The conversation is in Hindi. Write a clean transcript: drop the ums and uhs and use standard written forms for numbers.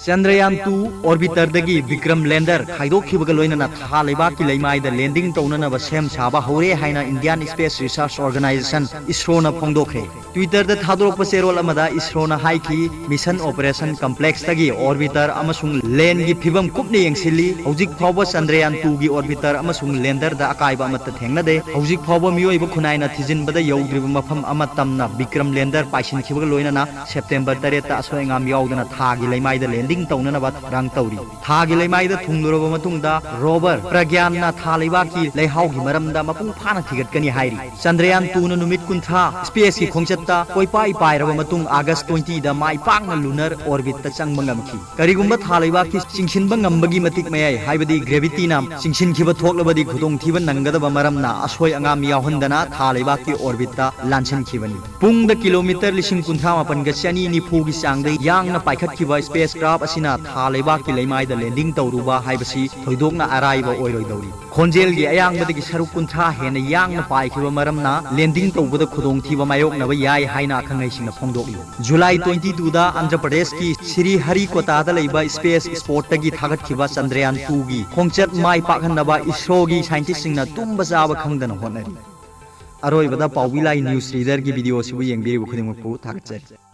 चंद्रयान-2 ऑर्बिटर विक्रम लैंडर खाइदोखिबगा लोइनना था लेबाकी लेमाइदा लैंडिंग तौननबा सेम साबा हौरे हाइना इंडियन स्पेस रिसर्च ऑर्गेनाइजेशन इसरोना फोंदोखरे। ट्विटर दा थादोरकपा चेरोल अमदा इसरोना हाइकी मिशन ऑपरेशन कॉम्प्लेक्स तगी ऑर्बिटर अमसुंग लैंड की फिबम कुपने यंगसिली हौजिक फावबा चंद्रयान-2 की ऑर्बिटर अमसुंग लैंडर दा अकाइबा अमत थेंगनदे। हौजिक फावबा मियोइबा खुनाइना थिजिनबदा यौद्रिबा मफम अमा तमना विक्रम लैंडर पाइसिनखिबगा लोइनना सेप्टेम्बर 8 ता असोयंगाम याउदना थागी लेमाइदा लैंडिंग तौननबा रंग तौरी। थागी लेमाइदा थुंगलुरबा मतुंगदा रोवर प्रज्ञानना था लेबाकी लेहाउगी मरमदा मपुंग फाना थिगटकनी हाइरी। चंद्रयान-2 न नुमित 30 स्पेस की खोंगचत्ता कोइपाई पाइरबा मतुंग अगस्त 20 दा माइ पाकना लूनर ऑर्बिट ता चंगबा ngamki। करिगुंबा था लेबाकी चिंगसिनबा ngambagi matik mayai haibadi gravity na चिंगसिनखिबा थोकलबदी खुदोंग थिबा नंगदबा मरमना असोय अंगाम यावहंदना था लेबाकी ऑर्बिट ता लांछनखिबनी। पुंग दा किलोमीटर 1938 गा चनी निफु की चांगदे यांगना पाइखतखिबा स्पेस क्राफ्ट असिना था लेबाकी लेमाइदा लैंडिंग तौरुबा हाइबसी थोइदोकना अराइबा ओइरोइदौरी। खोंजेल की अयांगबदगी सरुक 50 हेना यांगना पाइखिबा मरमना लैंडिंग तौबदा खुदोंग थिबा मायोकनबा याय हाइना खंगैसिंगना फोंदोकली। जुलाई 22 दा आंध्र प्रदेश की श्री हरिकोटादा लेबा स्पेस स्पोर्ट तगी थागतखिबा चंद्रयान-2 की खोंगचत माइ पाखनबा इसरो की साइंटिस्टसिंगना तुंबा जाबा खंगदना होनरी। अरोइबदा पाउबिलाई न्यूज रीडर की वीडियो सिबु येंगबिरिबु खुदिंगमकु थागतचरी।